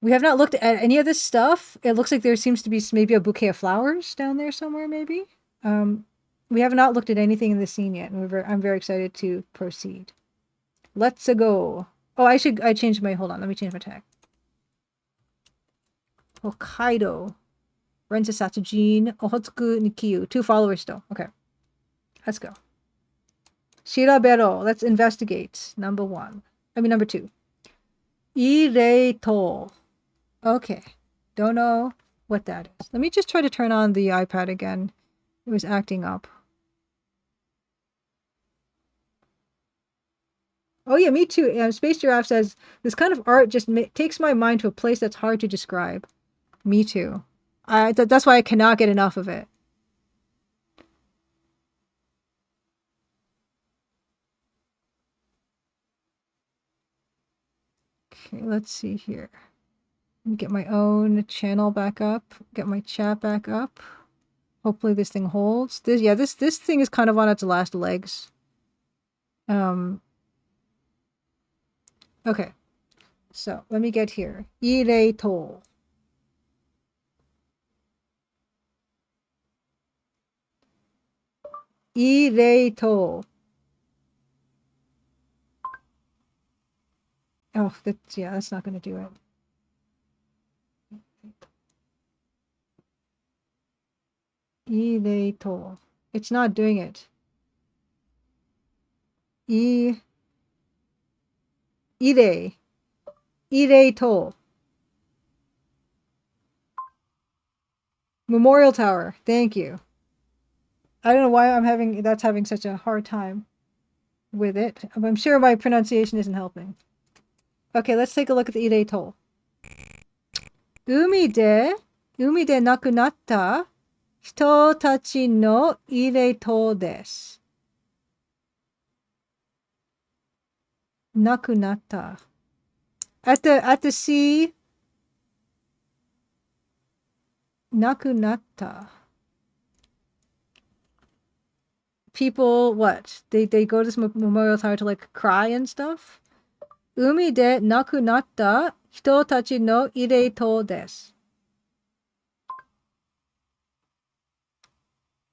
We have not looked at any of this stuff. It looks like there seems to be maybe a bouquet of flowers down there somewhere, maybe. We have not looked at anything in the scene yet, and I'm very excited to proceed. Let's go. Oh, I changed my, hold on, let me change my tag. Hokkaidō. Rensa, Satsujin, Okhotsk, Kiyu. 2 followers still. Okay. Let's go. Shirabero. Let's investigate. Number 2. Ireito. Okay. Don't know what that is. Let me just try to turn on the iPad again. It was acting up. Oh yeah, me too. Space Giraffe says, this kind of art just takes my mind to a place that's hard to describe. Me too. That's why I cannot get enough of it. Okay, let's see here. Let me get my own channel back up. Get my chat back up. Hopefully this thing holds. This thing is kind of on its last legs. Okay. So let me get here. Ireito. Ireito. Oh, that's not going to do it. Ireito. It's not doing it. Ireito. Memorial Tower. Thank you. I don't know why that's having such a hard time with it. I'm sure my pronunciation isn't helping. Okay, let's take a look at the Ireito. Umi de nakunatta hito tachi no Ireito desu. Nakunatta. At the sea. Nakunatta. People, what? They go to this memorial tower to like cry and stuff? Umi de nakunatta hito tachi no Ireito desu.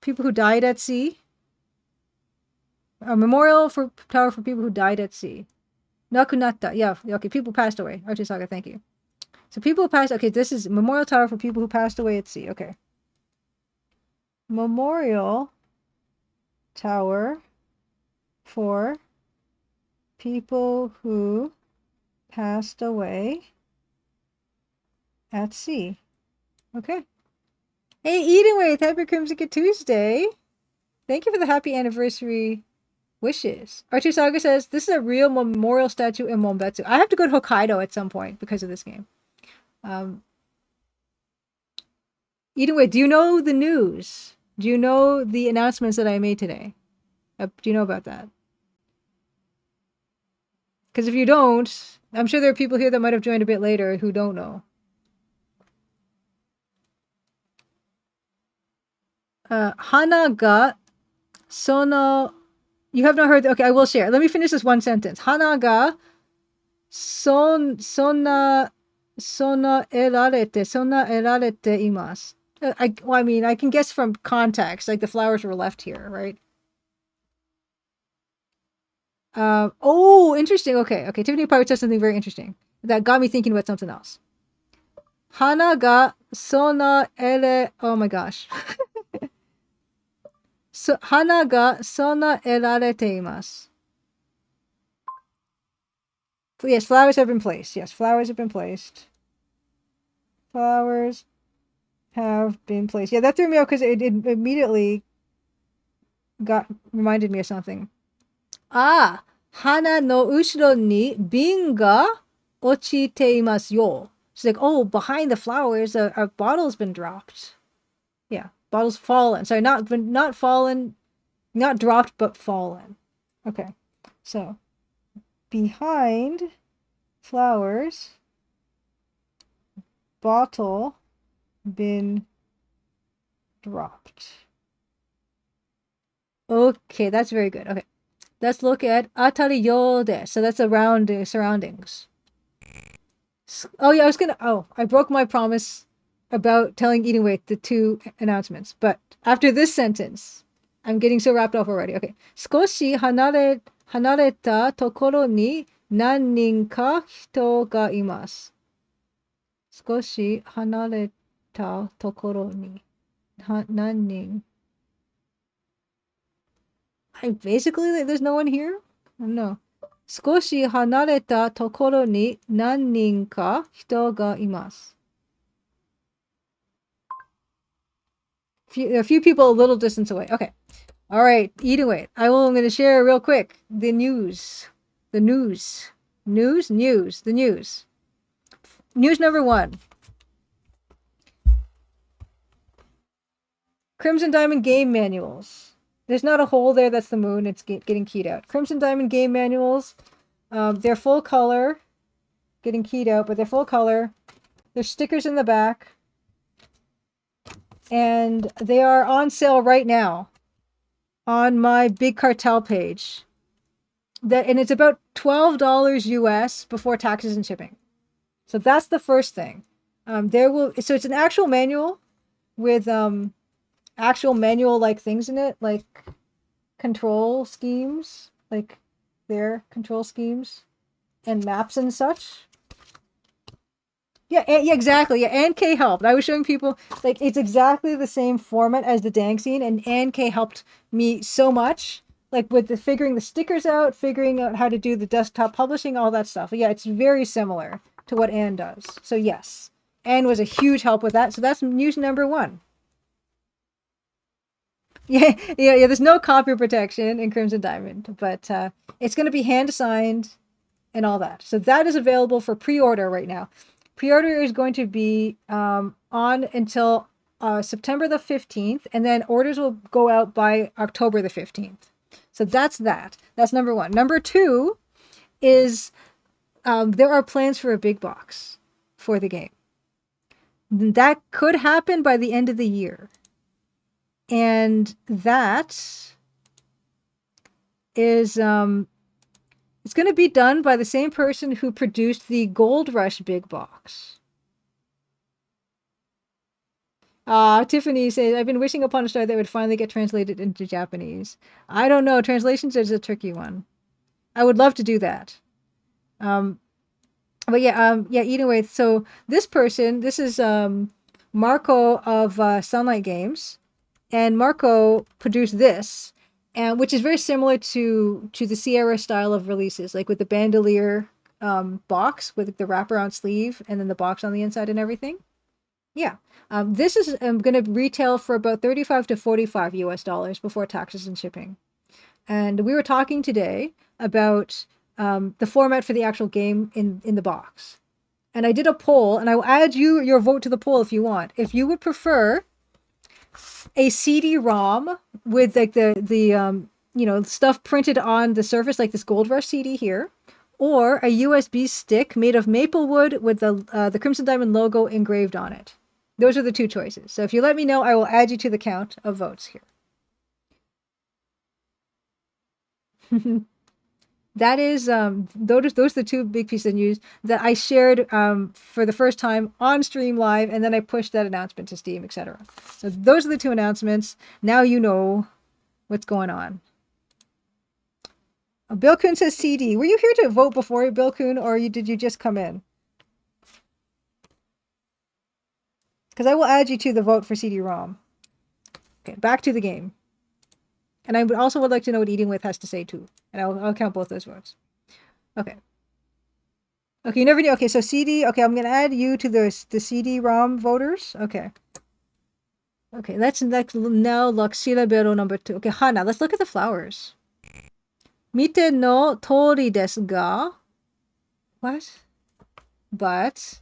People who died at sea. A memorial tower for people who died at sea. Nakunatta. Yeah, okay, people passed away. Archisaga, thank you. So people passed, okay, this is memorial tower for people who passed away at sea. Okay. Memorial tower for people who passed away at sea. Okay. Hey, Edenway, happy Crimson Tuesday. Thank you for the happy anniversary wishes. Archisaga says, this is a real memorial statue in Monbetsu. I have to go to Hokkaido at some point because of this game. Edenway, do you know the news? Do you know the announcements that I made today? Do you know about that? Because if you don't, I'm sure there are people here that might have joined a bit later who don't know. Hana ga sono... You have not heard... Okay, I will share. Let me finish this one sentence. Hana ga sonna erarete imasu. I mean, I can guess from context, like the flowers were left here, right? Oh, interesting. Okay. Tiffany Pirate said something very interesting that got me thinking about something else. Hana ga sona ere... Oh my gosh. Hana ga sona erarete imasu. Yes, flowers have been placed. Yes, flowers have been placed. Flowers have been placed. Yeah, that threw me off because it immediately reminded me of something. Ah, hana no ushiro ni bin ga ochite imasu yo. She's like, oh, behind the flowers, a bottle's been dropped. Yeah, bottle's fallen. Sorry, not fallen, not dropped, but fallen. Okay, so behind flowers, bottle been dropped. Okay, that's very good. Okay, let's look at atari yode. So that's around the surroundings. Oh yeah, I broke my promise about telling Eating Wait the two announcements, but after this sentence, I'm getting so wrapped up already. Okay. 少し離れたところに何人か人がいます。少し離れたところに何人. Basically, like, there's no one here? No. 少し離れたところに何人か人がいます. A few people a little distance away. Okay. All right. Eating Wait. I'm going to share real quick the news. The news. News? News. The news. News number 1. Crimson Diamond game manuals. There's not a hole there. That's the moon. It's getting keyed out. Crimson Diamond game manuals. They're full color. Getting keyed out, but they're full color. There's stickers in the back. And they are on sale right now on my Big Cartel page. And it's about $12 US before taxes and shipping. So that's the first thing. So it's an actual manual with actual manual like things in it, like control schemes, like their control schemes and maps and such. Yeah, exactly. Yeah, Ann K helped. I was showing people, like, it's exactly the same format as the Dang scene, and Ann K helped me so much, like with the figuring the stickers out, figuring out how to do the desktop publishing, all that stuff. Yeah, it's very similar to what Ann does. So yes, Ann was a huge help with that. So that's news number 1. Yeah. There's no copy protection in Crimson Diamond, but it's going to be hand signed and all that. So that is available for pre-order right now. Pre-order is going to be on until September the 15th, and then orders will go out by October the 15th. So that's that. That's number 1. Number 2 is there are plans for a big box for the game. That could happen by the end of the year. And that is it's going to be done by the same person who produced the Gold Rush big box. Tiffany says, I've been wishing upon a star that would finally get translated into Japanese. I don't know. Translations is a tricky one. I would love to do that. But yeah, anyway, so this is Marco of Sunlight Games. And Marco produced this, and which is very similar to the Sierra style of releases, like with the bandolier box with the wraparound sleeve and then the box on the inside and everything. Yeah, this is going to retail for about $35 to $45 US before taxes and shipping. And we were talking today about the format for the actual game in the box. And I did a poll, and I will add your vote to the poll if you want. If you would prefer a CD-ROM with like the stuff printed on the surface, like this Gold Rush CD here, or a USB stick made of maple wood with the Crimson Diamond logo engraved on it. Those are the two choices. So if you let me know, I will add you to the count of votes here. That is those are the two big pieces of news that I shared for the first time on stream live, and then I pushed that announcement to Steam, etc. So those are the two announcements. Now you know what's going on. Bill Kuhn says CD. Were you here to vote before, Bill Kuhn, or did you just come in? Because I will add you to the vote for CD-ROM. Okay, back to the game. And I would like to know what Eating With has to say too. And I'll count both those votes. Okay. Okay, you never knew. Okay, so CD. Okay, I'm gonna add you to the CD-ROM voters. Okay. Okay, let's now look syllable number 2. Okay, Hana. Let's look at the flowers. Mite no tori desu ga. What? But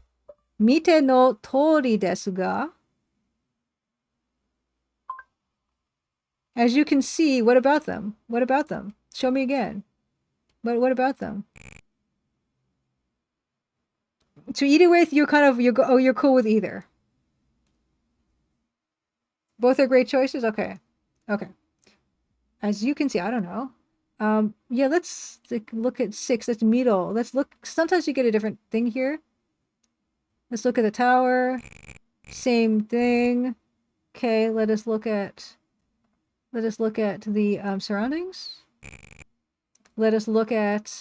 mite no tori desu ga. As you can see, what about them? What about them? Show me again. What about them? So either way, you're cool with either. Both are great choices. Okay. As you can see, I don't know. Yeah, let's look at 6. That's middle. Let's look. Sometimes you get a different thing here. Let's look at the tower. Same thing. Okay, let us look at the surroundings. Let us look at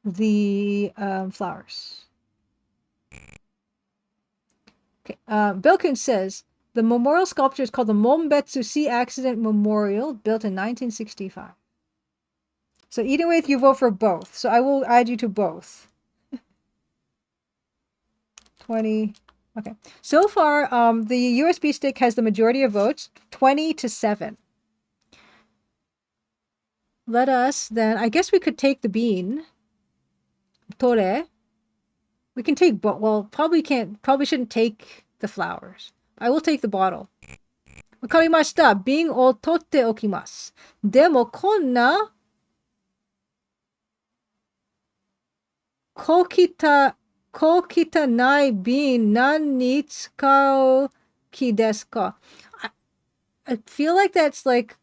the flowers. Okay. Bilkin says the memorial sculpture is called the Mombetsu Sea Accident Memorial, built in 1965. So either way, you vote for both. So I will add you to both. 20. Okay. So far, the USB stick has the majority of votes, 20 to 7. Let us then, I guess we could take the bean. Tore. We can take, well, probably shouldn't take the flowers. I will take the bottle. わかりました。瓶を取っておきます。でもこんな小汚い瓶何に使う気ですか? I feel like that's like,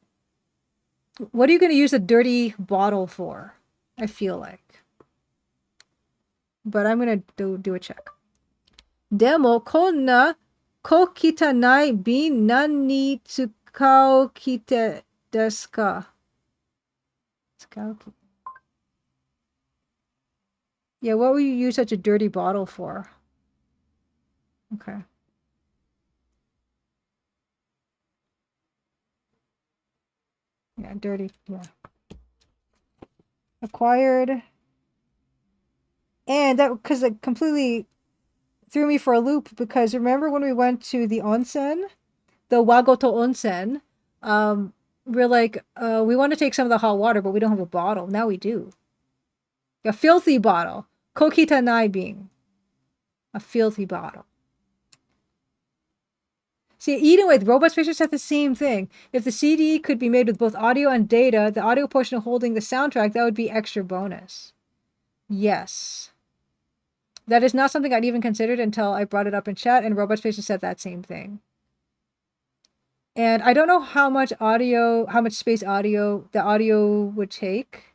what are you going to use a dirty bottle for? I feel like. But I'm going to do a check. でもこんな小汚い瓶何に使う気ですか? 使う気 Yeah, what would you use such a dirty bottle for? Okay. Yeah, dirty. Yeah. Acquired. And that, because it completely threw me for a loop, because remember when we went to the onsen? The Wagoto onsen? We're like, we want to take some of the hot water, but we don't have a bottle. Now we do. A filthy bottle. Kokita nai being. A filthy bottle. See, even with Robot Spacer said the same thing. If the CD could be made with both audio and data, the audio portion holding the soundtrack, that would be extra bonus. Yes. That is not something I'd even considered until I brought it up in chat, and Robot Spacer said that same thing. And I don't know how much space the audio would take.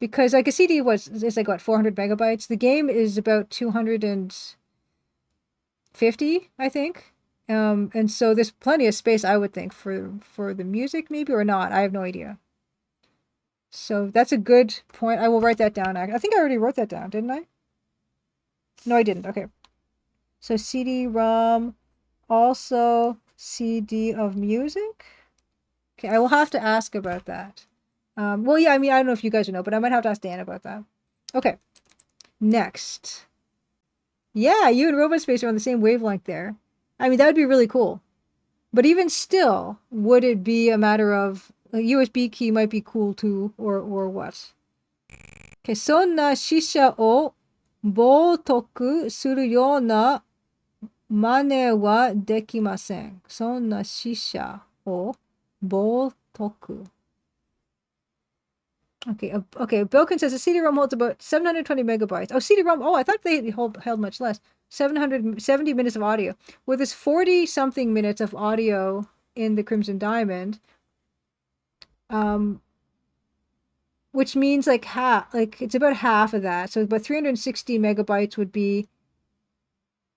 Because like a CD is like what, 400 megabytes? The game is about 250, I think. And so there's plenty of space, I would think, for the music maybe, or not. I have no idea. So that's a good point. I will write that down. I think I already wrote that down, didn't I? No, I didn't. Okay. So CD-ROM, also CD of music. Okay, I will have to ask about that. Well, yeah, I mean, I don't know if you guys know, but I might have to ask Dan about that. Okay, next. Yeah, you and Robot Space are on the same wavelength there. I mean, that would be really cool. But even still, would it be a matter of a USB key might be cool too, or what? Okay, そんな死者を冒涜するような真似はできません。そんな死者を冒涜. Okay, Bilkin says the CD-ROM holds about 720 megabytes. Oh, CD-ROM. Oh, I thought they held much less. 770 minutes of audio. Well, there's 40-something minutes of audio in the Crimson Diamond. Which means like it's about half of that. So about 360 megabytes would be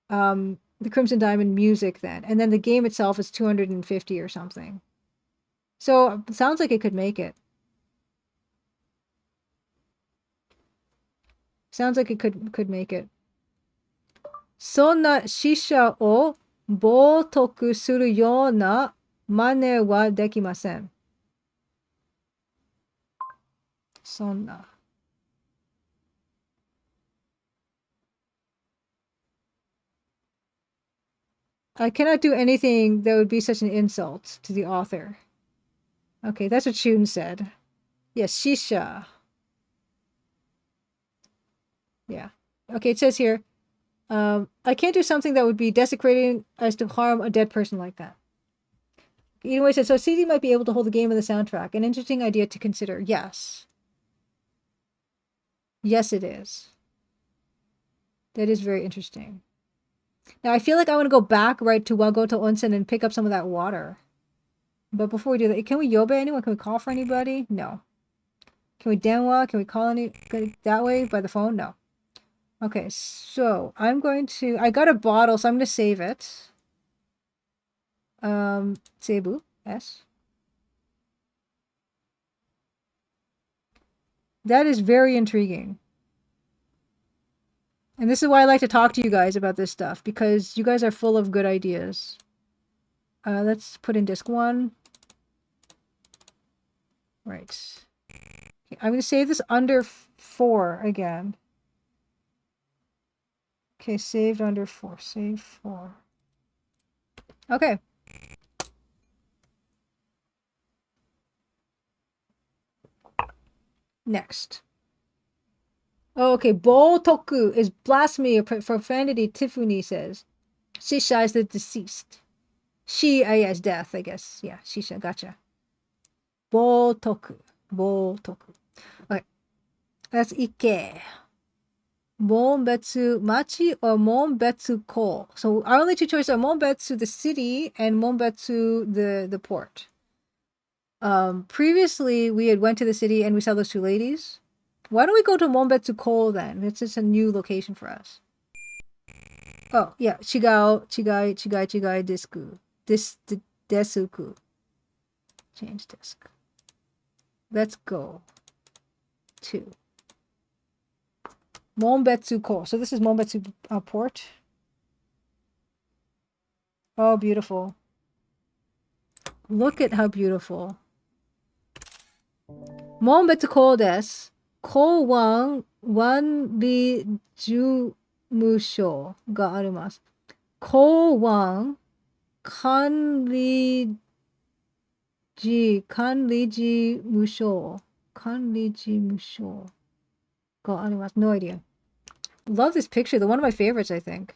the Crimson Diamond music then. And then the game itself is 250 or something. So it sounds like it could make it. Sounds like it could make it. そんな死者を冒涜するような真似はできません。そんな。I cannot do anything that would be such an insult to the author. Okay, that's what Shun said. Yes, Shisha. Yeah. Okay, it says here, I can't do something that would be desecrating as to harm a dead person like that. Anyway, said, so CD might be able to hold the game and the soundtrack. An interesting idea to consider. Yes. Yes, it is. That is very interesting. Now, I feel like I want to go back right to Wagoto Onsen and pick up some of that water. But before we do that, can we yobe anyone? Can we call for anybody? No. Can we denwa? Can we call any that way by the phone? No. Okay, so I'm going to, I got a bottle, so I'm going to save it. Seibu, yes. That is very intriguing. And this is why I like to talk to you guys about this stuff, because you guys are full of good ideas. Let's put in disk 1. Right. Okay, I'm going to save this under 4 again. Okay, saved under 4. Save 4. Okay. Next. Oh, okay. Botoku is blasphemy or profanity, Tiffany says. Shisha is the deceased. She, yes, death, I guess. Yeah, Shisha, gotcha. Botoku. Botoku. Okay. That's Ike. Monbetsu Machi or Monbetsu Ko. So our only two choices are Monbetsu the city and Monbetsu the port. Previously we had went to the city and we saw those two ladies. Why don't we go to Monbetsu Ko then? It's just a new location for us. Oh yeah, chigai disku. Desuku. Change disk. Let's go to Monbetsu Ko. So this is Monbetsu port. Oh, beautiful. Look at how beautiful. Monbetsu Ko desu. Kowan wanri jumusho ga arimasu. Kowan kanriji musho. Kanriji musho ga arimasu. No idea. Love this picture. One of my favorites, I think.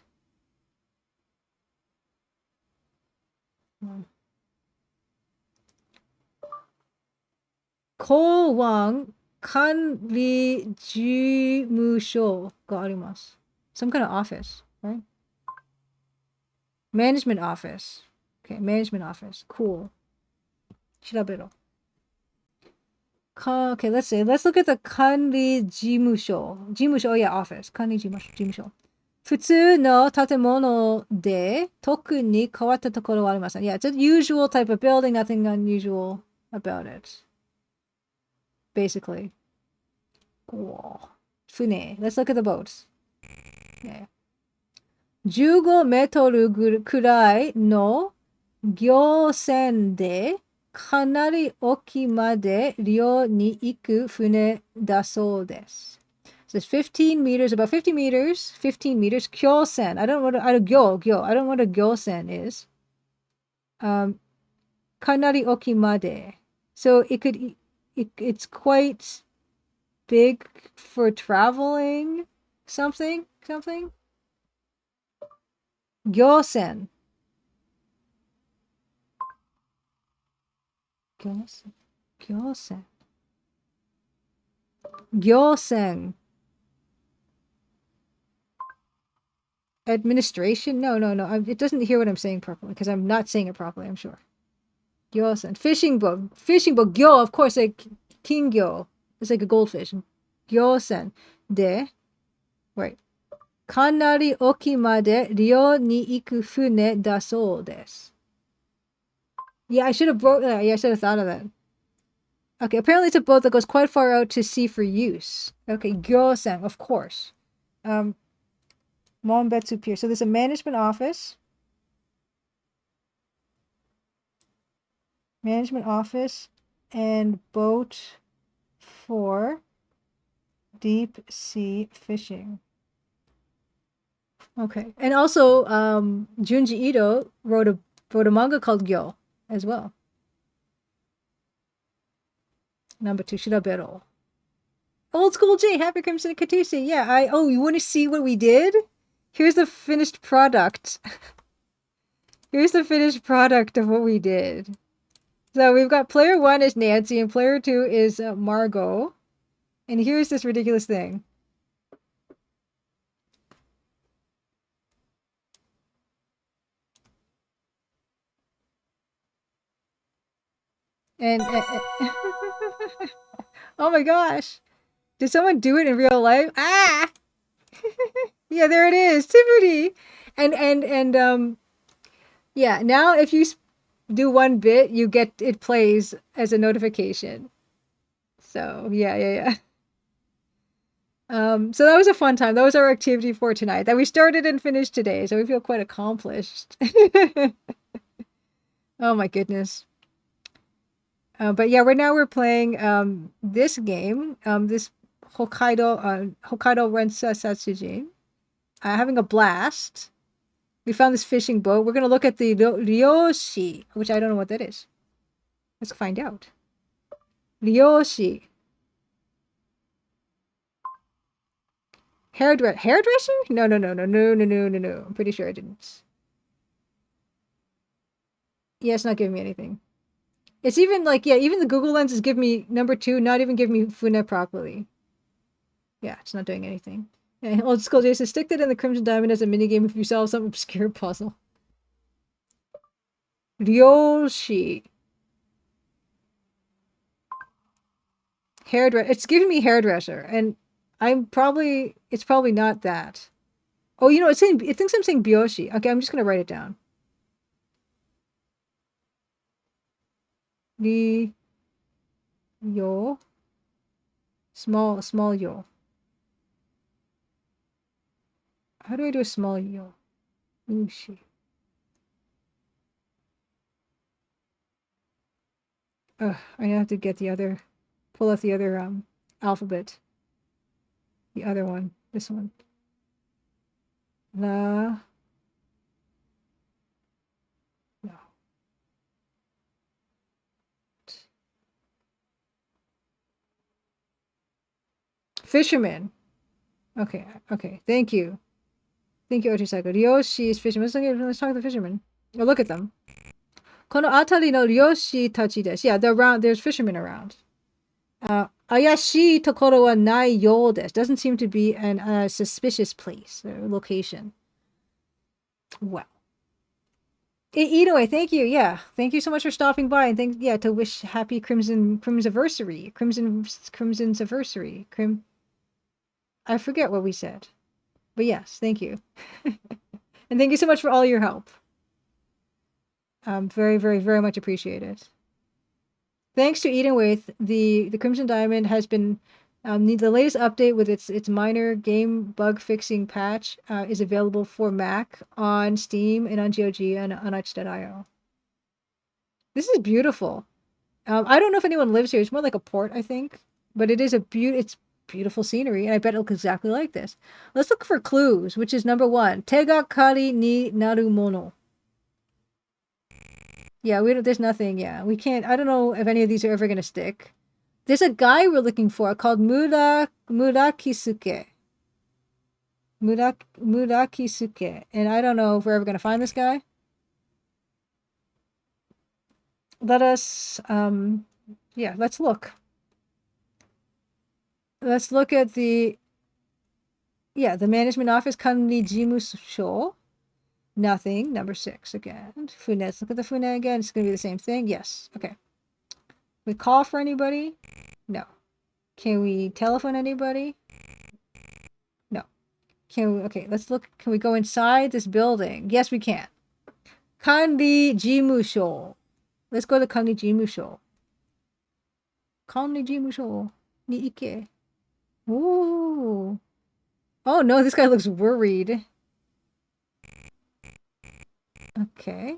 Kowan kanri jimusho ga arimasu. Some kind of office, right? Management office. Okay, management office. Cool. Shirabero. Okay, let's look at the kanri jimusho. Jimusho, oh yeah, office. Kanri jimusho. 普通の建物で特に変わったところはありません. Yeah, it's a usual type of building, nothing unusual about it. Basically. Cool. Fune. Let's look at the boats. Yeah. 15メートルくらいの漁船でかなり沖まで漁に行く船だそうです。So it's 15 meters, about 50 meters, 15 meters. Kyosen. I don't know what a gyosen is. Kanari okimade. So it's quite big for traveling. Something. Gyosen. Gyosen. Administration? No. It doesn't hear what I'm saying properly because I'm not saying it properly, I'm sure. Gyosen. Fishing boat. Gyo, of course, like kingyo. It's like a goldfish. Gyosen. De. Right. Kanari okimade ryo ni iku fune da sou desu. Yeah, I should have thought of that. Okay, apparently it's a boat that goes quite far out to sea for use. Okay, gyosen, of course. Monbetsu Pier. So there's a management office. And boat for deep sea fishing. Okay. And also, Junji Ito wrote a manga called Gyo as well. Number 2, Shirabero. Old School J, Happy Crimson Katusi. Yeah, you want to see what we did? Here's the finished product. Here's the finished product of what we did. So we've got player 1 is Nancy and player 2 is Margot. And here's this ridiculous thing. And oh my gosh. Did someone do it in real life? Ah! Yeah, there it is, Tiffany. And yeah, now if you do one bit, you get it plays as a notification. So yeah. So that was a fun time. That was our activity for tonight that we started and finished today. So we feel quite accomplished. Oh my goodness. But yeah, right now we're playing this game, this Hokkaido Rensa Satsujin. Having a blast. We found this fishing boat. We're gonna look at the Ryoshi, which I don't know what that is. Let's find out. Ryoshi. Hairdresser? No. I'm pretty sure I didn't. Yeah, it's not giving me anything. It's even like, yeah, even the Google Lens is giving me number 2, not even giving me Fune properly. Yeah, it's not doing anything. Yeah, old school Jason, stick that in the Crimson Diamond as a minigame if you solve some obscure puzzle. Ryoshi. Hairdresser. It's giving me hairdresser, and it's probably not that. Oh, you know, it thinks I'm saying Byoshi. Okay, I'm just gonna write it down. Ri yo. Small yo. How do I do a small yo? Ushi. Ugh, I have to get pull out the other alphabet. The other one. This one. La. No. Fisherman. Okay. Thank you. Thank you, Ochisaku. Ryoshi is fisherman. Let's talk to the fisherman. Oh, look at them. Kono atari no ryoshi tachi desu. Yeah, they're around. There's fishermen around. Ayashii tokoro wa nai you desu. Doesn't seem to be an suspicious place or location. Well. Inoue, thank you. Yeah, thank you so much for stopping by, and to wish happy Crimson's anniversary. I forget what we said, but yes, thank you, and thank you so much for all your help. Very much appreciated. Thanks to Eden with the Crimson Diamond has been the latest update with its minor game bug fixing patch is available for Mac on Steam and on GOG and on itch.io. This is beautiful. I don't know if anyone lives here. It's more like a port, I think, but it's beautiful scenery, and I bet it'll look exactly like this. Let's look for clues, which is number 1. Tega kari ni naru mono. Yeah, there's nothing. Yeah, we can't. I don't know if any of these are ever gonna stick. There's a guy we're looking for called Murakisuke. Murakisuke, and I don't know if we're ever gonna find this guy. Let us, let's look. Let's look at the management office, Kanri Jimusho. Nothing. Number 6 again. Fune. Let's look at the Fune again. It's going to be the same thing. Yes. Okay. We call for anybody? No. Can we telephone anybody? No. Okay, let's look. Can we go inside this building? Yes, we can. Kanri Jimusho. Let's go to Kanri Jimusho. Kanri Jimusho ni ike. Ooh. Oh no, this guy looks worried. Okay.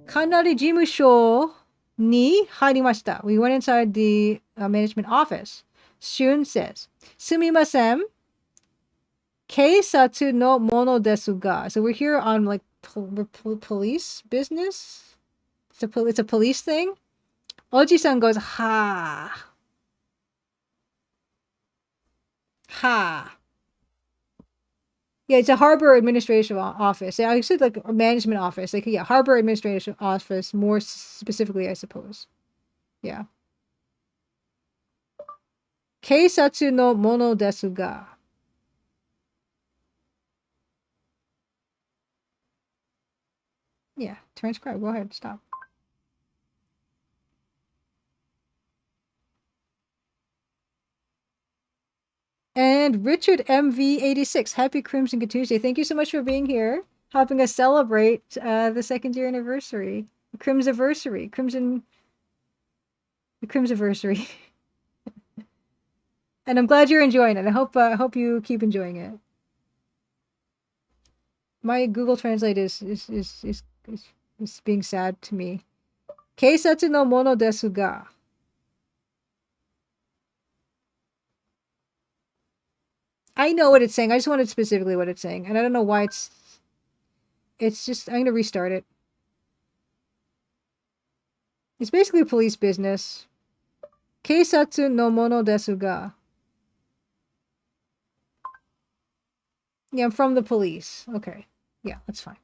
Kanari Jimusho ni harimashita. We went inside the management office. Shun says, Sumimasen, keisatsu no mono desu ga. So we're here on like police business. It's a police thing. Oji-san goes, ha. Ha. Yeah, it's a harbor administration office. Yeah, I said like a management office. Like, yeah, harbor administration office, more specifically, I suppose. Yeah. Keisatsu no mono desu ga. Yeah, transcribe. Go ahead. Stop. And Richard MV86, happy Crimson Tuesday. Thank you so much for being here, helping us celebrate the second year anniversary. The Crimsonversary. The Crimsonversary. And I'm glad you're enjoying it. I hope you keep enjoying it. My Google Translate is being sad to me. Keisatsu no mono desu ga. I know what it's saying. I just wanted specifically what it's saying. And I don't know why it's just, I'm going to restart it. It's basically police business. Keisatsu no mono desu ga. Yeah, I'm from the police. Okay. Yeah, that's fine.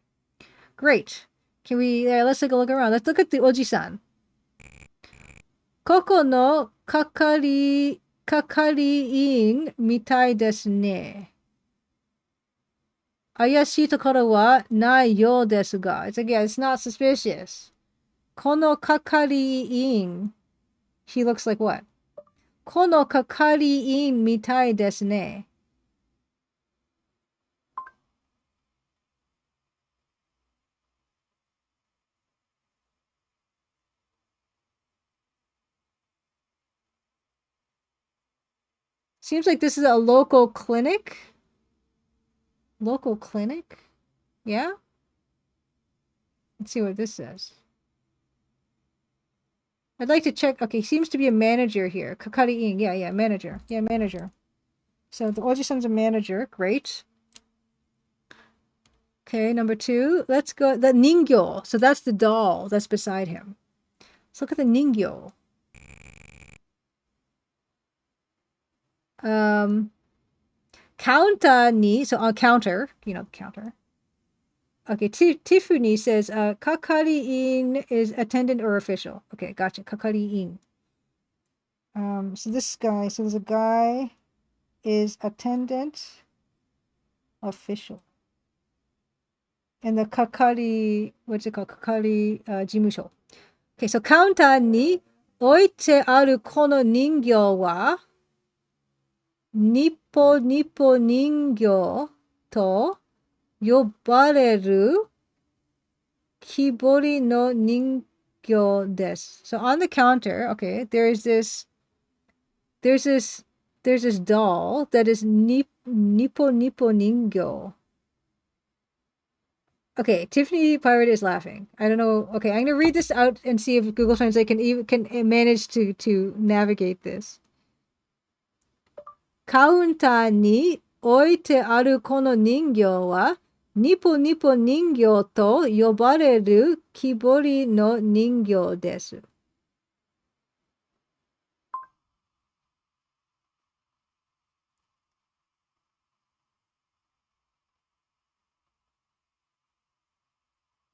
Great. Can we, let's take a look around. Let's look at the oji-san. Koko no kakari in mitai desu ne. Ayashii tokoro wa nai you desu ga. It's like, yeah, it's not suspicious. Kono kakari in. He looks like what? Kono kakari in mitai desu ne. Seems like this is a local clinic. Local clinic? Yeah? Let's see what this says. I'd like to check. Okay, seems to be a manager here. Kakari-in. Yeah, manager. Yeah, manager. So the Oji-san's a manager. Great. Okay, number 2. Let's go. The ningyo. So that's the doll that's beside him. Let's look at the ningyo. Counter ni. So on counter. You know, counter. Okay, Tiffany says, kakari-in is attendant or official. Okay, gotcha. Kakari-in. So this guy, so there's a guy is attendant official. And the kakari, what's it called? Kakari jimusho. Okay, so counter ni oite aru kono ningyo wa nippo ningyo to yobareru kibori no ningyo desu. So on the counter, okay, there's this doll that is nippo ningyo. Okay, Tiffany Pirate is laughing. I don't know. Okay, I'm gonna read this out and see if Google Translate can manage to navigate this. Counter ni oite aru kono ningyo wa nippo ningyo to yobareru kibori no ningyo desu.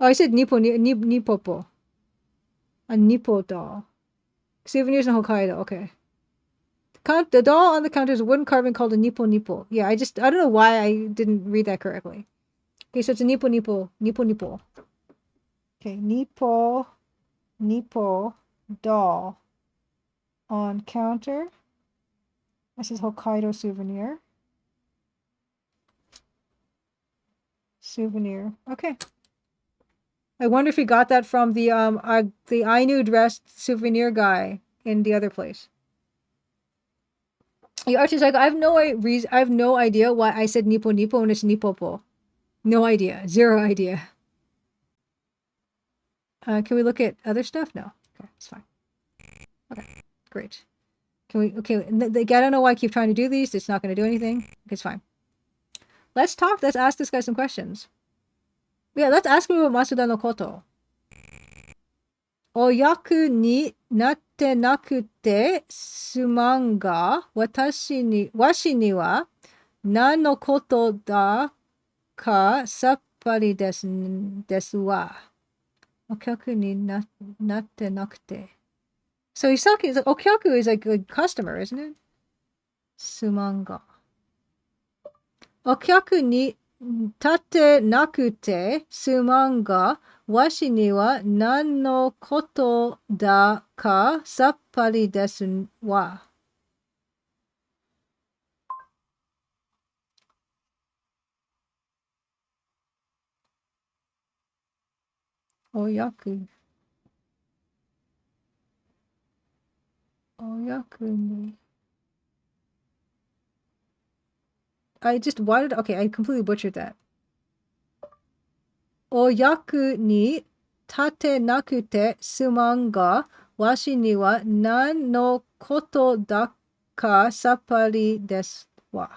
Oh, I said nippopo. A nippo doll. Souvenirs in Hokkaido. Okay. The doll on the counter is a wooden carving called a nippo. Yeah, I don't know why I didn't read that correctly. Okay, so it's a nippo. Okay, nippo doll on counter. This is Hokkaido souvenir. Okay. I wonder if he got that from the Ainu dressed souvenir guy in the other place. Yeah, Archie's like, I have no idea why I said nippo when it's nippopo. No idea. Zero idea. Can we look at other stuff? No. Okay, it's fine. Okay, great. Can we? Okay, I don't know why I keep trying to do these. It's not going to do anything. Okay, it's fine. Let's talk. Let's ask this guy some questions. Yeah, let's ask him about Masuda no koto. Oyaku ni natte nakute suman ga washi ni wa nan no koto da ka sappari desu wa. Okyaku ni natte nakute. So he's talking, like, okyaku is like a customer, isn't it? Sumanga. Okyaku ni tate nakute sumanga washi ni wa nan no koto da ka sappari desu wa. Oyaku. Oyaku ni. Okay, I completely butchered that. Oyaku ni tate nakute suman ga washi ni wa nan no koto da ka sappari desu wa.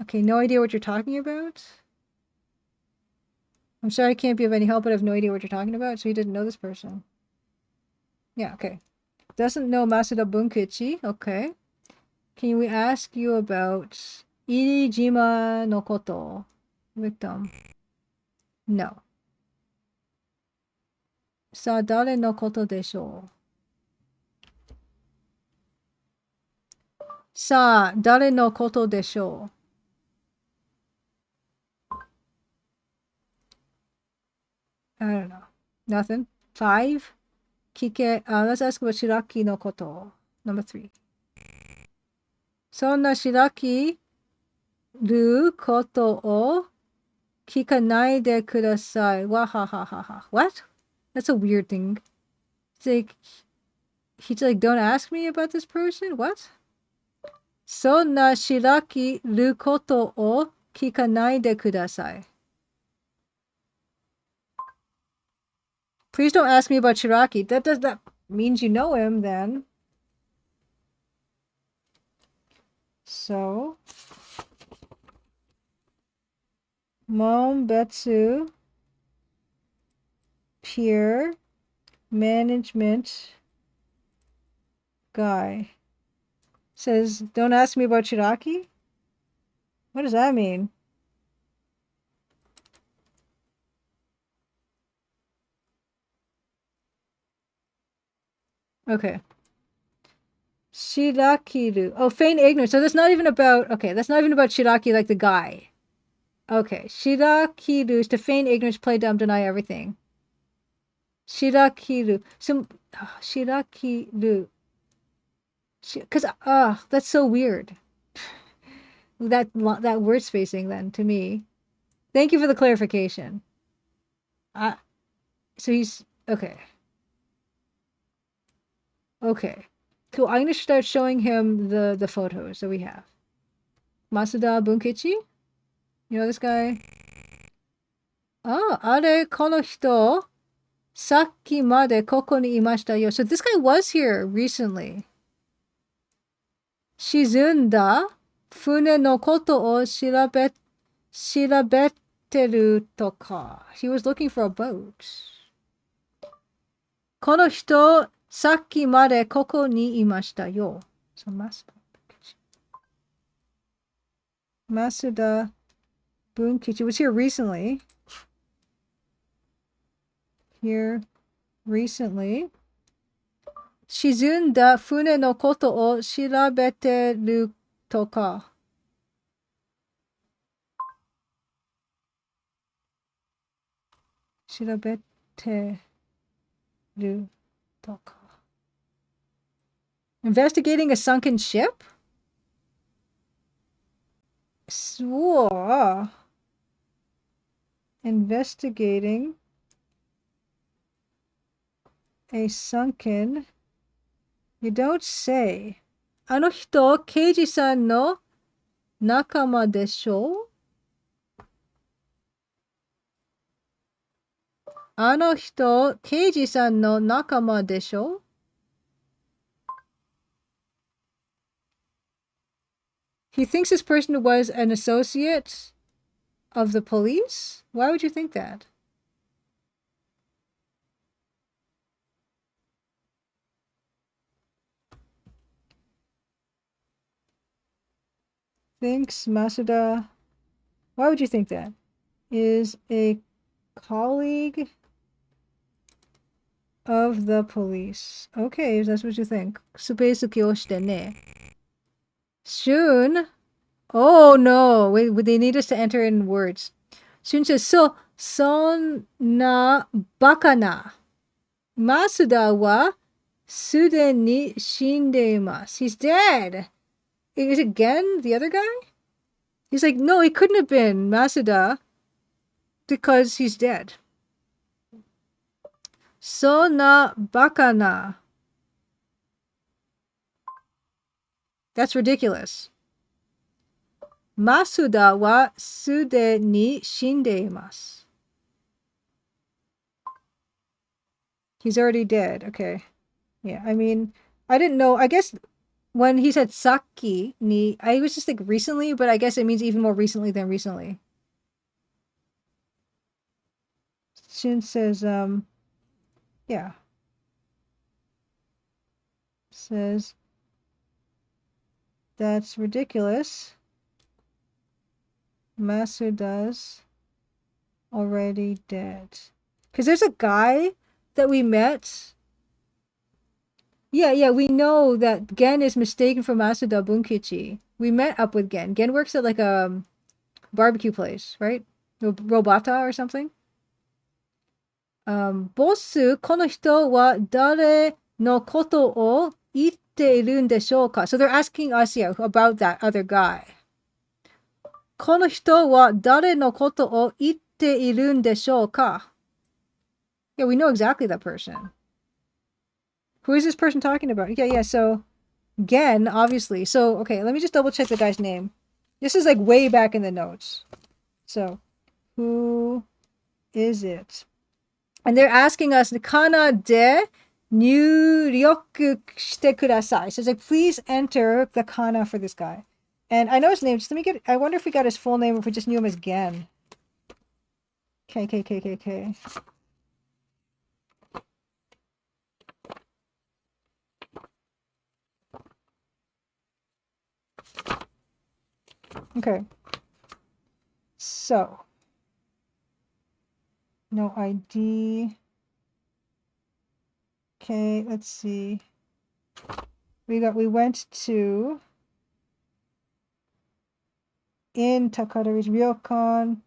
Okay, no idea what you're talking about. I'm sorry I can't be of any help, but I have no idea what you're talking about, so he didn't know this person. Yeah, okay. Doesn't know Masuda Bunkichi. Okay. Can we ask you about Irijima no koto? Victim. No. Sa dare no koto desho? Sa dare no koto desho? I don't know. Nothing. 5. Kike. Let's ask about Shiraki no koto. Number 3. Sonna shiraki ru koto o kikanai de kudasai. Wahahaha. What? That's a weird thing. It's like, he's like, don't ask me about this person? What? Sonna shiraki ru koto o kikanai de kudasai. Please don't ask me about Shiraki. That means you know him then. So, Mombetsu peer management guy says, don't ask me about Shiraki? What does that mean? Okay. Shirakiru. Oh, feign ignorance. So that's not even about, okay, that's not even about Shiraki like the guy. Okay. Shirakiru is to feign ignorance, play dumb, deny everything. Shirakiru. So, Shirakiru. Because, that's so weird. That word spacing then, to me. Thank you for the clarification. So he's, okay. Okay. Cool. I'm going to start showing him the photos that we have. Masuda Bunkichi? You know this guy? Are kono hito sakki made koko ni imashita yo. So this guy was here recently. Shizunda fune no koto o shirabeteru toka. He was looking for a boat. Kono hito sakki made koko ni imashita yo. So Masuda Bunkichi was here recently. Shizunda fune no koto o shirabeteru toka. Shirabeteru toka. Investigating a sunken ship? Swore. Investigating a sunken. You don't say. あの人、刑事さんの仲間でしょ？あの人、刑事さんの仲間でしょ？ He thinks this person was an associate of the police? Why would you think that? Thinks Masuda. Why would you think that? Is a colleague of the police. Okay, that's what you think. Supeisuki oshite ne. Shun. Oh no, wait, they need us to enter in words. Shun says, sonna bakana. Masuda wa sude ni shinde imasu. He's dead. Is it Gen, the other guy? He's like, no, it couldn't have been Masuda because he's dead. So na bakana. That's ridiculous. Masuda wa sude ni shindeimasu. He's already dead. Okay. Yeah, I mean, I didn't know. I guess when he said saki ni, I was just like recently, but I guess it means even more recently than recently. Shin says, yeah. Says, that's ridiculous. Masuda's already dead. Because there's a guy that we met. Yeah, we know that Gen is mistaken for Masuda Bunkichi. We met up with Gen. Gen works at like a barbecue place, right? Robata or something. Bossu, この人は誰のことを言っているんでしょうか? So they're asking us, yeah, about that other guy. この人は誰のことを言っているんでしょうか? Yeah, we know exactly that person. Who is this person talking about? Yeah, so Gen, obviously. So, okay, let me just double check the guy's name. This is like way back in the notes. So, who is it? And they're asking us, kana de nyuryoku shite kudasai. So it's like, please enter the kana for this guy. And I know his name. Just let me get, I wonder if we got his full name or if we just knew him as Gen. K. Okay. So. No ID. Okay, let's see. We went to in Takadari's Ryokan.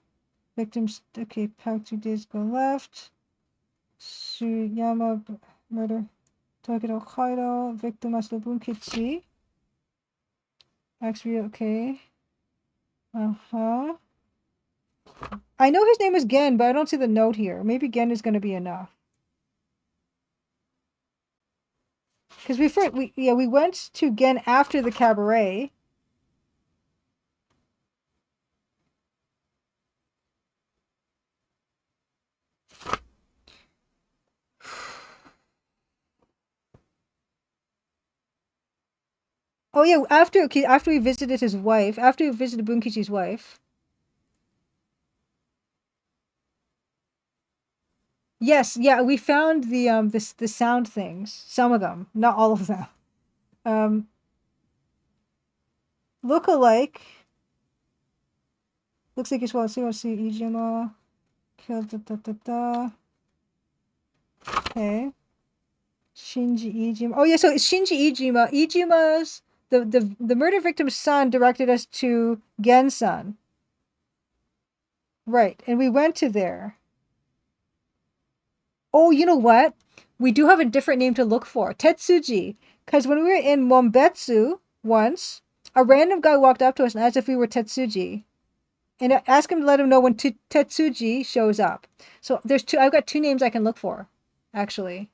Victims, okay, pack 2 days go left. Suyama murder. Tokyo Hokkaidō. Victim as the Bunkichi. Actually, okay. I know his name is Gen, but I don't see the note here. Maybe Gen is going to be enough. Because we went to Gen after the cabaret. Oh yeah, after we visited his wife, after we visited Bunkichi's wife. Yes, yeah, we found the sound things. Some of them, not all of them. Look alike. Looks like it's well. See, Ijima killed. Okay. Shinji Ijima. Oh yeah, so it's Shinji Ijima. Ijima's the murder victim's son directed us to Gen-san. Right, and we went to there. Oh, you know what? We do have a different name to look for. Tetsuji. Because when we were in Mombetsu once, a random guy walked up to us and asked if we were Tetsuji. And I asked him to let him know when Tetsuji shows up. So I've got 2 names I can look for, actually.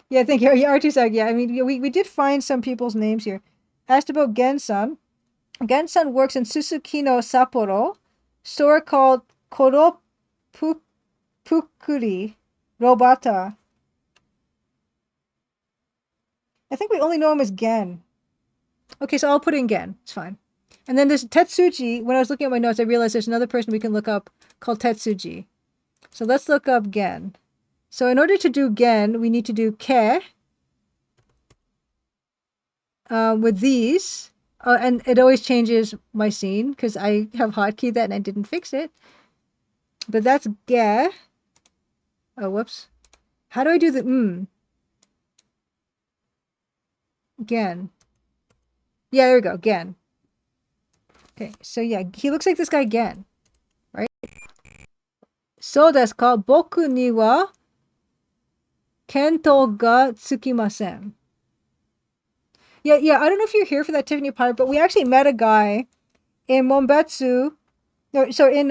Yeah, thank you. Yeah, R2 yeah, I mean, we did find some people's names here. Asked about Gen-san. Gen-san works in Susukino Sapporo, store called Koropukuri Robata. I think we only know him as Gen. Okay, so I'll put in Gen. It's fine. And then there's Tetsuji. When I was looking at my notes, I realized there's another person we can look up called Tetsuji. So let's look up Gen. So in order to do Gen, we need to do Ke with these. And it always changes my scene because I have hotkeyed that and I didn't fix it. But that's Ge. Oh, whoops. How do I do the Gen. Yeah, there we go. Gen. Okay, so yeah, he looks like this guy Gen, right? そうですか? Boku ni wa kento ga tsukimasen. Yeah, I don't know if you're here for that Tiffany part, but we actually met a guy in Mombetsu, so in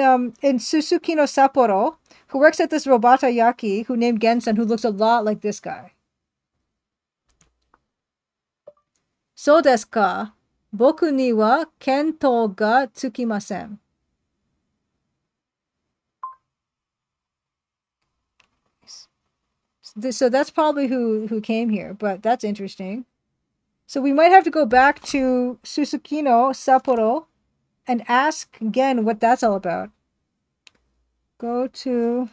Suzuki no Sapporo, who works at this Robata Yaki, who named Gensan, who looks a lot like this guy. So desu ka? Boku ni wa kento ga tsukimasen. So that's probably who came here, but that's interesting. So we might have to go back to Suzuki no Sapporo and ask again what that's all about. Go to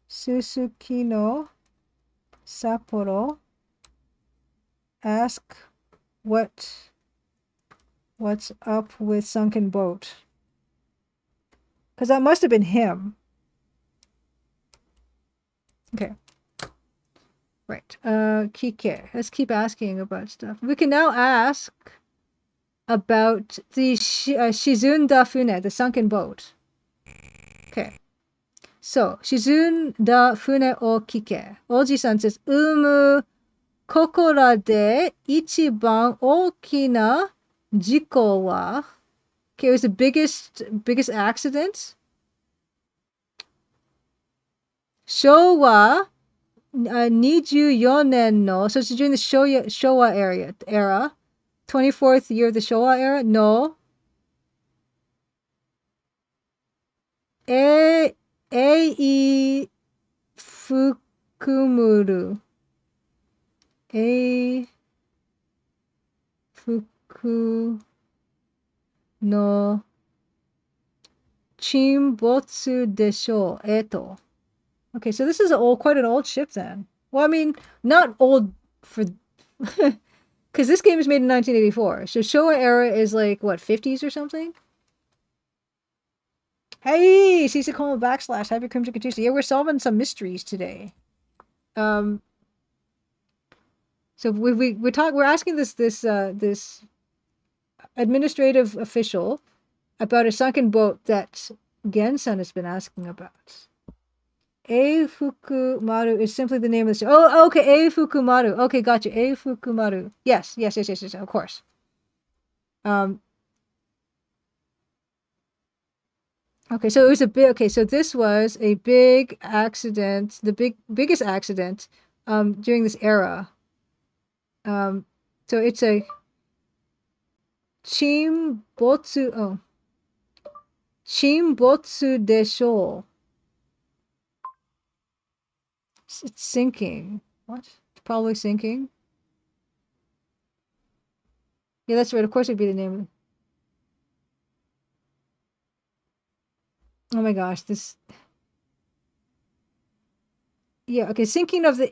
Suzuki no Sapporo. Ask what's up with sunken boat. Because that must have been him. Okay. Right. Kike. Let's keep asking about stuff. We can now ask about the Shizunda Fune, the sunken boat. Okay. So, Shizunda Fune o Kike. Oji-san says, kokora de ichiban okina jiko wa. Okay, it was the biggest accident. Showa 24年 no, so it's during the Showa era, 24th year of the Showa era, no. Ei fukumuru. Ei fuku no chimbotsu desho, eto. Okay, so this is quite an old ship then. Well, I mean, not old for... Because this game was made in 1984. So Showa era is like, what, 50s or something? Hey, Sisakoma / Happy Crimson Tuesday. Yeah, we're solving some mysteries today. So we're asking this administrative official about a sunken boat that Gensan has been asking about. Eifukumaru is simply the name of the ship. Oh, okay, Eifukumaru. Okay, gotcha. Eifukumaru. Yes, of course. Okay, so it was so this was a big accident, the biggest accident during this era. So it's a Chimbotsu desho. It's sinking. What? It's probably sinking. Yeah, that's right. Of course it'd be the name. Oh my gosh, this. Yeah, okay, sinking of the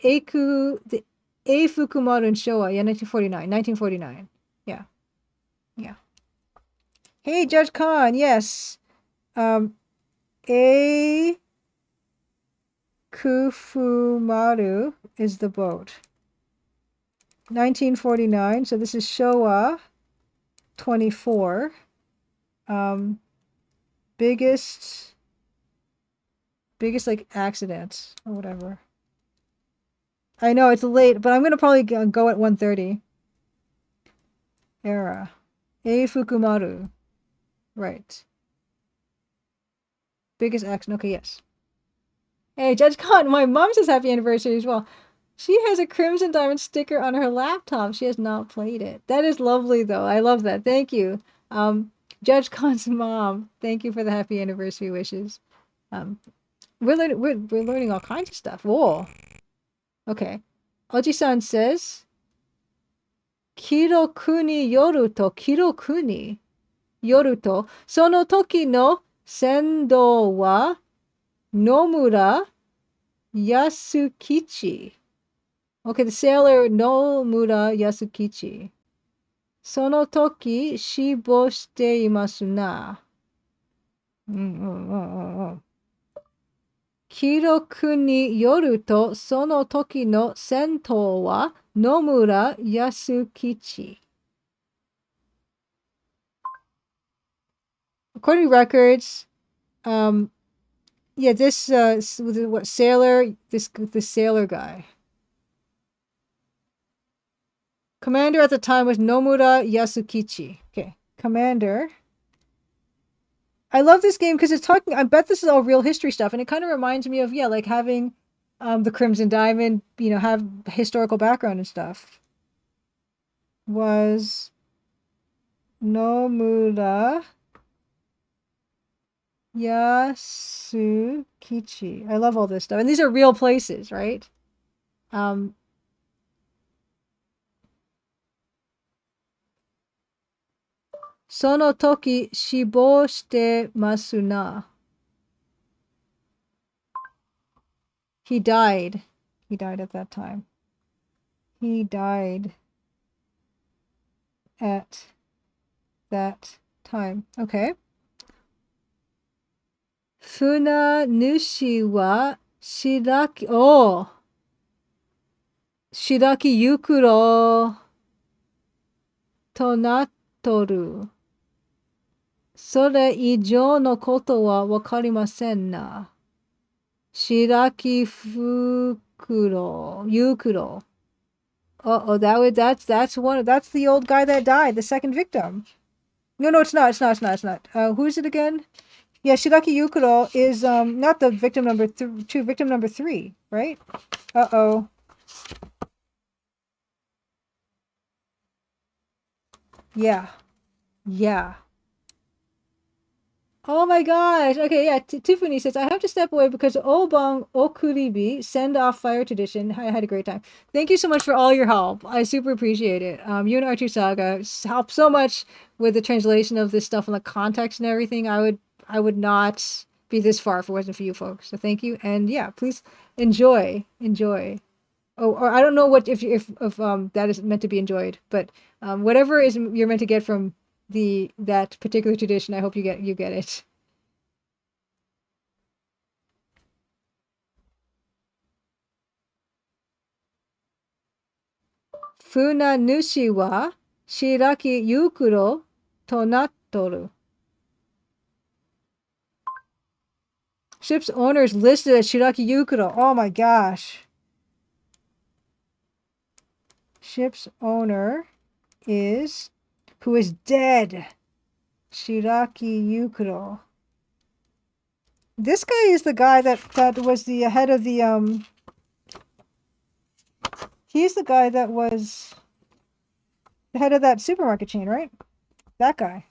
Eifukumaru in Showa. Yeah, 1949. Yeah. Hey, Judge Khan. Yes. Kufumaru is the boat. 1949. So this is Showa 24. Biggest like accident or whatever. I know it's late, but I'm gonna probably go at 1:30. Era. Eifukumaru. Right. Biggest accident. Okay, yes. Hey, Judge Khan, my mom says happy anniversary as well. She has a Crimson Diamond sticker on her laptop. She has not played it. That is lovely, though. I love that. Thank you. Judge Khan's mom, thank you for the happy anniversary wishes. We're learning all kinds of stuff. Whoa. Okay. Oji-san says, Kiroku ni yoru to, sono toki no sendo wa Nomura Yasukichi. Okay, the sailor Nomura Yasukichi. Sono toki shibo shite imasu na. Kiroku ni yoru to, sono toki no sento wa Nomura Yasukichi. According to records, Yeah, this what sailor? This sailor guy. Commander at the time was Nomura Yasukichi. Okay, commander. I love this game because it's talking. I bet this is all real history stuff, and it kind of reminds me of like having the Crimson Diamond. Have historical background and stuff. Was Nomura Yasukichi. I love all this stuff, and these are real places, right? Um, その時死亡してますな. He died. He died at that time. He died at that time. Okay. 船主は白木ゆくろとなっとる。それ以上のことはわかりませんな。白木ゆくろ. Oh, that's the old guy that died, the second victim. No, it's not. It's not. Who is it again? Yeah, Shiraki Yukuro is not the victim number two, victim number 3, right? Uh-oh. Yeah. Yeah. Oh my gosh. Okay, yeah. Tiffany says, I have to step away because Obang Okuribi send off fire tradition. I had a great time. Thank you so much for all your help. I super appreciate it. You and Archie Saga helped so much with the translation of this stuff and the context and everything. I would not be this far if it wasn't for you folks. So thank you. And yeah, please enjoy. Enjoy. Oh, or I don't know what if that is meant to be enjoyed, but whatever is you're meant to get from that particular tradition, I hope you get it. Funa nushi wa shiraki yukuro to nattoru. Ship's owner is listed as Shiraki Yukuro. Oh my gosh. Ship's owner who is dead. Shiraki Yukuro. This guy is the guy that was the head of the he's the guy that was the head of that supermarket chain, right? That guy.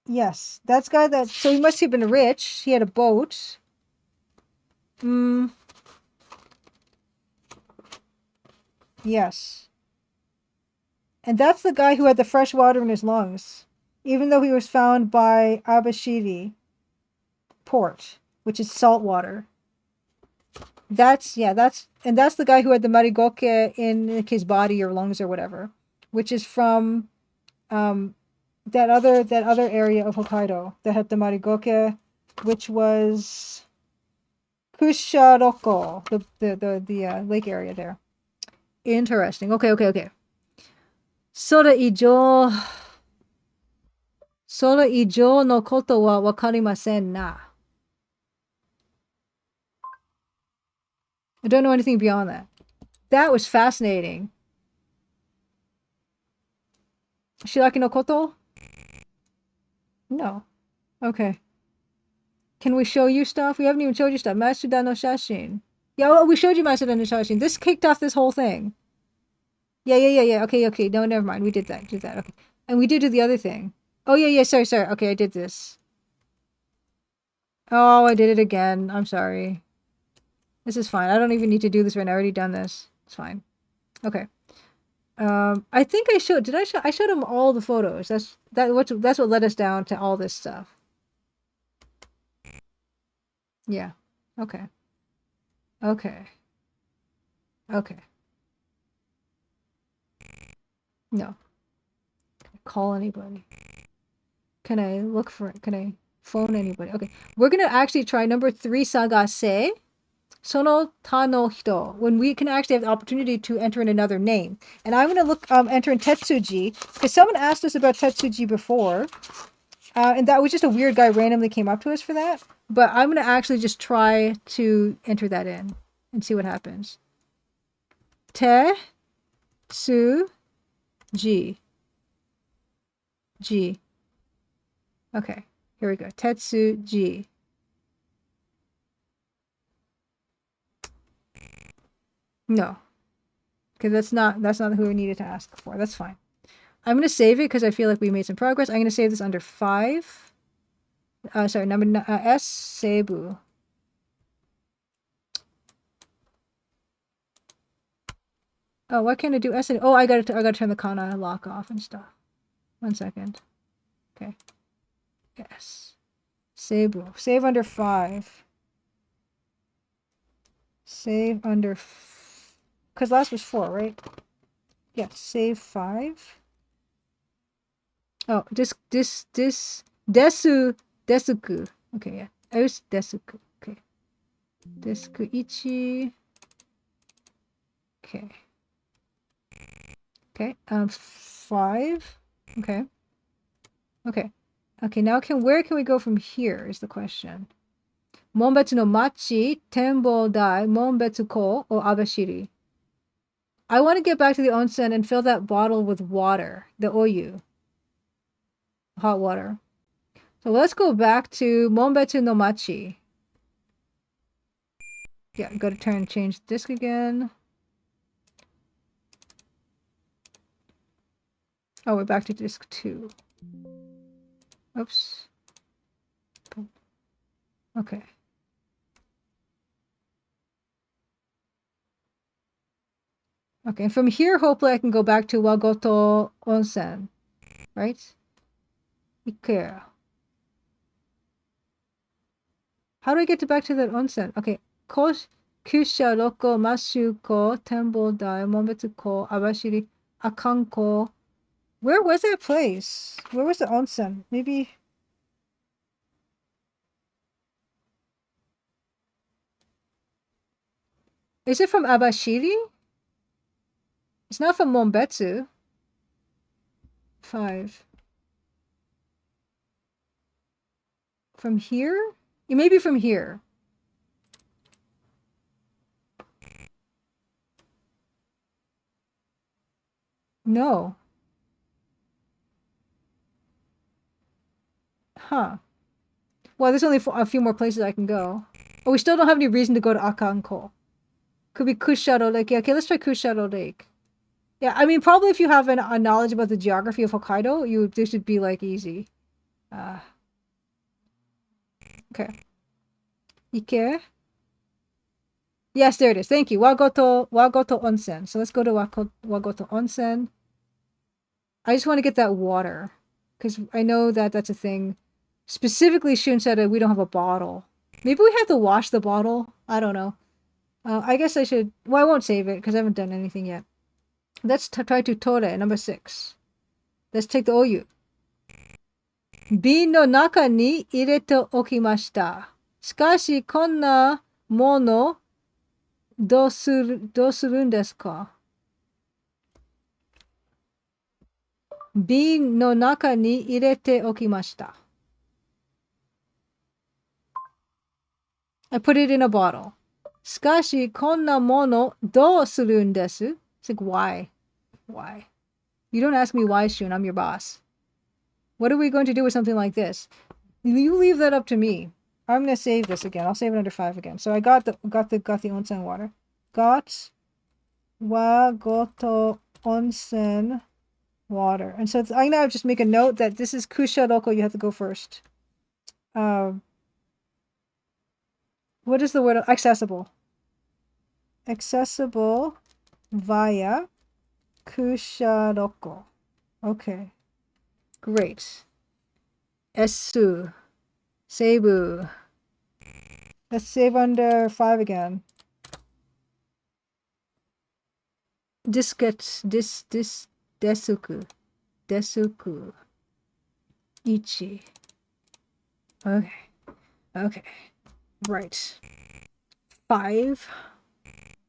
Yes, that's guy so he must have been rich. He had a boat. Yes. And that's the guy who had the fresh water in his lungs, even though he was found by Abashiri port, which is salt water. That's the guy who had the marigoke in his body or lungs or whatever, which is from that other area of Hokkaido that had the marigoke, which was Kusharoko, the lake area there. Interesting. Okay. それ以上のことはわかりませんな. I don't know anything beyond that. That was fascinating. Shiraki no koto? No. Okay. Can we show you stuff? We haven't even showed you stuff. Masuda no shashin. Yeah, we showed you Masuda no shashin. This kicked off this whole thing. Yeah. Okay. No, never mind. We did that. Okay. And we did do the other thing. Oh, yeah. Sorry. Okay, I did this. Oh, I did it again. I'm sorry. This is fine. I don't even need to do this right now. I already done this. It's fine. Okay. I think I showed. Did I show? I showed him all the photos. That's what led us down to all this stuff. Yeah. Okay. Okay. No. Call anybody. Can I phone anybody? Okay. We're gonna actually try number 3 Sagase. sono ta no hito, when we can actually have the opportunity to enter in another name. And I'm going to enter in Tetsuji, because someone asked us about Tetsuji before, and that was just a weird guy randomly came up to us for that. But I'm going to actually just try to enter that in and see what happens. Tetsuji. G. Okay, here we go. Tetsuji. No. Okay, that's not who we needed to ask for. That's fine. I'm going to save it because I feel like we made some progress. I'm going to save this under 5. Sorry, number S, Seibu. Oh, why can't I do S? Oh, I gotta turn the kana lock off and stuff. 1 second. Okay. Yes. Seibu. Save under 5. Save under... Because last was 4, right? Yeah, save 5. Oh, desuku. Okay, yeah. I was desuku. Okay. Desuku ichi. Okay. Okay, 5. Okay. Okay. Okay, now where can we go from here is the question. Monbetsu no machi, tenbo dai, monbetsu ko, or abashiri. I want to get back to the onsen and fill that bottle with water, the oyu, hot water. So let's go back to Monbetsu no machi. Yeah, go to turn change disk again. Oh, we're back to disk 2. Oops. Okay. Okay, and from here, hopefully I can go back to Wagoto Onsen, right? Ikea. How do I get back to that onsen? Okay. Kusha, Roko, Mashuko, Tembo Dai, Monbetsu-ko, Abashiri, Akanko. Where was that place? Where was the onsen? Maybe... Is it from Abashiri? It's not from Monbetsu. 5. From here? It may be from here. No. Huh. Well, there's only a few more places I can go. Oh, we still don't have any reason to go to Akanko. Could be Kushado Lake. Yeah, okay, let's try Kushado Lake. Yeah, I mean, probably if you have a knowledge about the geography of Hokkaido, this would be, like, easy. Okay. Ike? Yes, there it is. Thank you. Wagoto Onsen. So let's go to Wagoto Onsen. I just want to get that water. Because I know that that's a thing. Specifically, Shun said we don't have a bottle. Maybe we have to wash the bottle. I don't know. I guess I should... Well, I won't save it because I haven't done anything yet. Let's try to Tore, number 6. Let's take the Oyu. Bin no naka ni irete okimashita. Shikashi, konna mono do surun desu ka? Bin no naka ni irete okimashita. I put it in a bottle. Shikashi, konna mono do surun desu? It's like, why? Why? You don't ask me why, Shun. I'm your boss. What are we going to do with something like this? You leave that up to me. I'm gonna save this again. I'll save it under 5 again. So I got the onsen water. Got Wagoto onsen water. And so I'm gonna just make a note that this is Kusha Roko. You have to go first. What is the word? Accessible. Accessible via Kusha Roko. Okay. Great. Esu. Seibu. Let's save under 5 again. Desuku. Ichi. Okay. Okay. Right. 5.